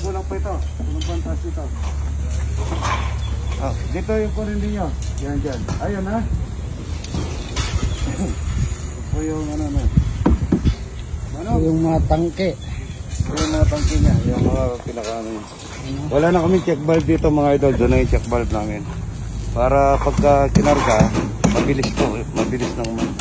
kulang pa ito. Kulang pa ang taas dito. Oh, dito yung kunin ninyo. Yan dyan. Ayun ha. Ito yung ano na. Ano? Yung mga tangke. Yung mga tangke niya. Yung mga pinakaano niya. Wala na kami check valve dito mga idol. Doon na yung check valve namin. Para pagka kinarga, mabilis to. Mabilis na umano.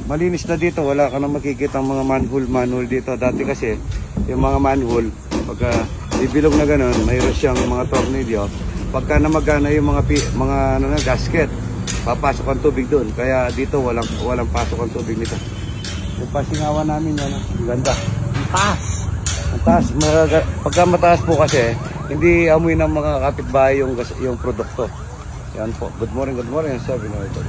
Malinis na dito. Wala ka na makikita ang mga manhole dito. Dati kasi, yung mga manhole, pagka ibilog na ganun, mayroon siyang mga tornilyo. Pagka namagana yung mga ano na, gasket, papasok ang tubig doon. Kaya dito walang pasok ang tubig nito. Yung pasingawan namin yan, ang ganda. Ang taas. Ang taas. Pagka mataas po kasi, hindi amoy ng mga kapitbahay yung produkto. Yan po. Good morning, sabi na ito.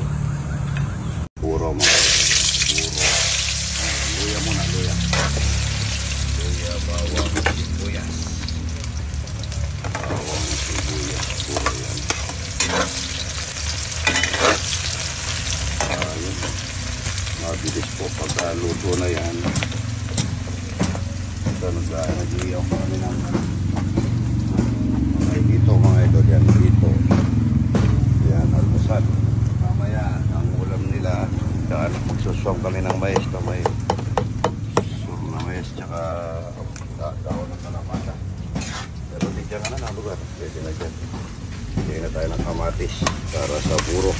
Puro mga puro. Luya muna, luya. Luya, bawang, sibuyas. Bawang, sibuyas. Puro yan. Ayun. Mabilis po pagka luto na yan. Ito nag-iiyaw kami ng dito mga idol yan. Dito. Yan, almusal. Mamaya, ang ulam nila, magsuswam kami ng mais na may swam na mais, tsaka daon ng kalamata. Pero di dyan ka na lugar, pwede na dyan. Hindi na tayo ng kamatis para sa puro.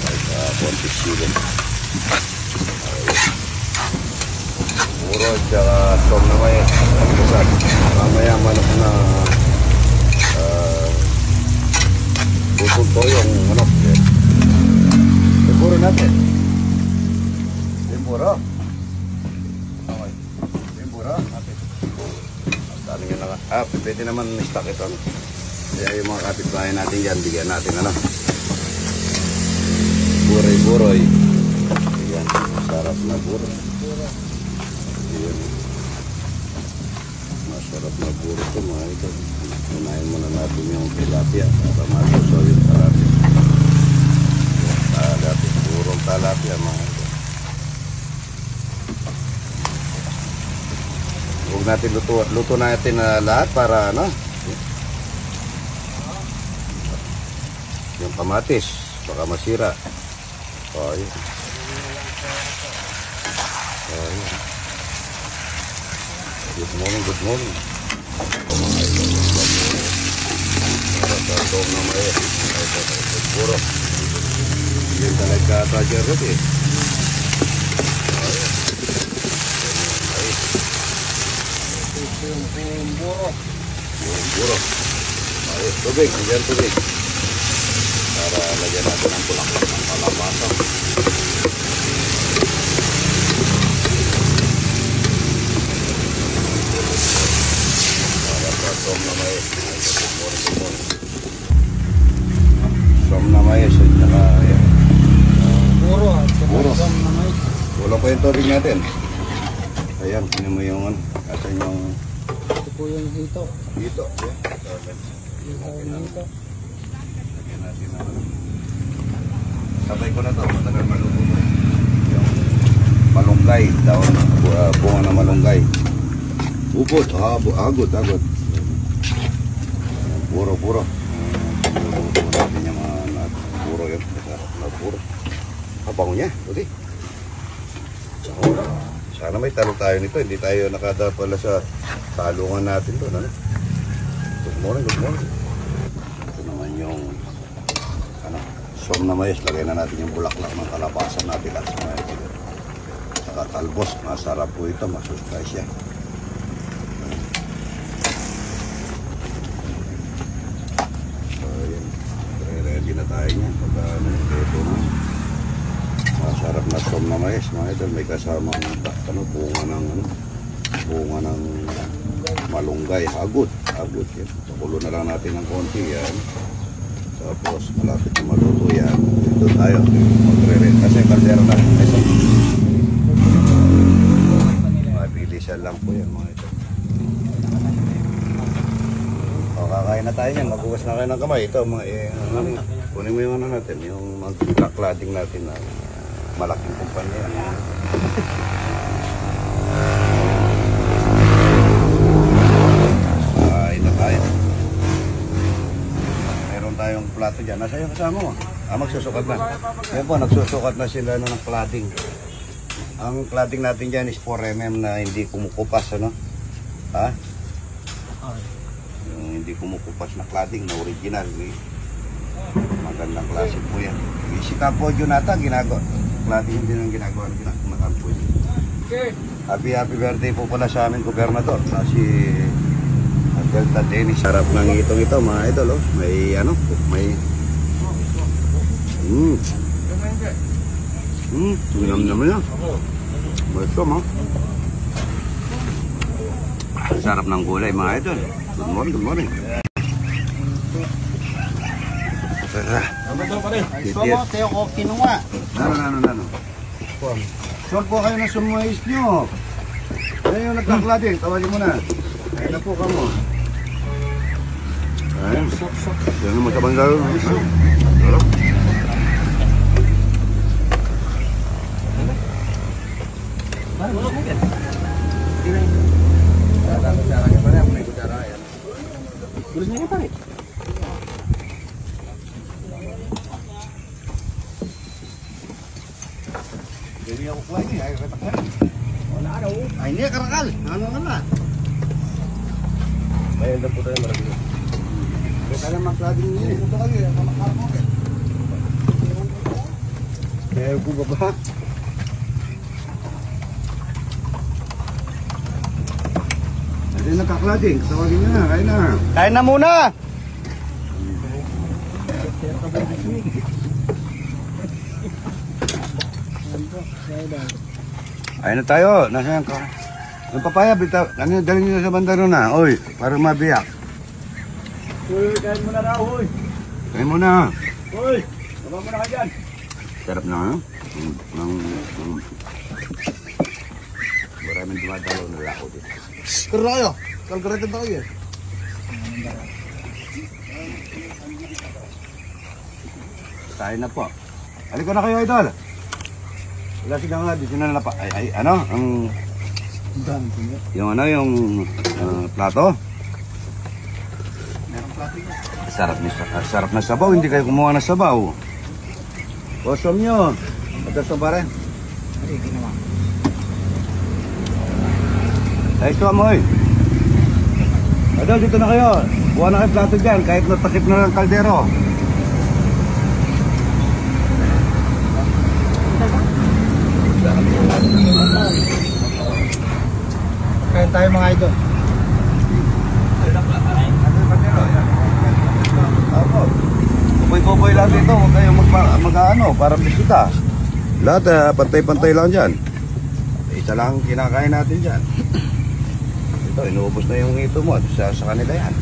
Ay sa kontis silong. Puro, tsaka swam na mais, almusal. Mamaya, manok na pupunto yung manok. Tempuro natin. Tempuro. Okay. Tempuro natin. Sabi nyo na nga. Pwede naman stock ito. Kaya yung mga kapitbahay natin dyan, bigyan natin ano. Buroy-buroy. Ayan. Masarap na buroy. Ayan. Masarap na buroy ito mga ito. Unahin muna natin yung tilapia para matusaw yung tilapia. Tilapia, purong tilapia mga ito. Huwag natin luto natin na lahat para ano, yung kamatis baka masira. Ayun. Ayun. Good morning. Dom na may puro yun talaga tajar rin eh. Yung Puro ayos, tubig, nandiyan tubig para lagyan natin ang bulaklak ng kalabasa. Para sa dom na may som na mais at saka yan. puro. Puro. Na mais. Wala pa yung tubig natin. Ayan, kunin mo yung ano. Asan yung Ito po yung hito. dito. Ayan. Hito. Lagyan natin ang ano. Sabay ko na to. Matagal maluto mo. Yung malunggay. Daon. Bunga na malunggay. Upot. Agot. Ayan, puro. Puro natin yung mga puro yun. Puro. Kabango niya. Buti. Sana may talo tayo nito. Hindi tayo nakadapala sa talungan natin doon. Ano? Good morning. Ito naman yung som na mais. Lagay na natin yung bulaklak ng kalabasa natin. Saka talbos. Masarap po ito. Masusay siya. Ready na tayo niya pagka ito na masarap na som na mais mga idol, may kasamang bunga ng malunggay, agot yan. Pakulo na lang natin ng konti yan, tapos malapit na maluto yan. Dito tayo magre-red kasi kaldero na ito, mabilisan lang po yan mga idol. Kakain na tayo yan, maghugas na kayo ng kamay. Ito, kunin mo yung ano natin, yung magkaklading natin na malaking kumpanya. nasa yung kasama mo. Magsusukat na. Yan po, nagsusukat na sila ng cladding. Ang cladding natin dyan is 4mm na hindi kumukupas, ano? Ha? Yung hindi kumukupas na cladding na original. Eh. Magandang klase po yan. Si Campo Junata, ginagawa. Cladding din ang ginagawa ng Campo. Happy birthday po pala sa aming gobernador na si Delta Dennis. Sarap ng itong ito mga idol, oh. May ano, may yum naman yan. Ito mo. Sarap ng gulay mga idol. Good morning, good morning. Gusto mo, Teo ko kinuha. Ano. Sure po kayo na sumais nyo. Ano yung nagkaklading? Tawagin mo na. Ayun na po ka mo. Ayun. Yan naman sa bandalo. Sarap. Jadi ako lagi ay retak na. Wala daw. Ay niya karakal. Ano na? Bayad na po tayo marami. Kaya lang maklading niya. Ito lagi kamakar mo. Kaya ko baba. Hindi nakaklading. Tawagin niya na. Kain na. Kain na muna. Ayun na tayo. Nasaan ka? Yung papaya, ano, dali nyo sa bandaro na. Oy, para mabiyak. Uy, kain mo na raw, uy. Kain mo na. Uy, tama mo na ka dyan. Sarap na, ano? Maraming dumadalo na lako dito. Karo kayo. Kalkaratin tayo. Kain na po. Halika na kayo, idol. Wala siya nga, dito na nalapa. Ay, ano? Yung ano, yung plato. Merong plato yun. Sarap na sabaw, hindi kayo kumuha ng sabaw. Kosom nyo. Magkasong pa rin. Ay, ginawa. Ay, ito amoy. Idol, dito na kayo. Buha na kayo plato dyan, kahit natakip na ng kaldero. Kain tayo mga idol. Kupoy-kupoy lang dito, huwag kayong mag-ano, parang bisita. Lahat, pantay-pantay lang dyan. Isa lang kinakain natin dyan. Ito, inuubos na yung ito mo. Sa kanila yan.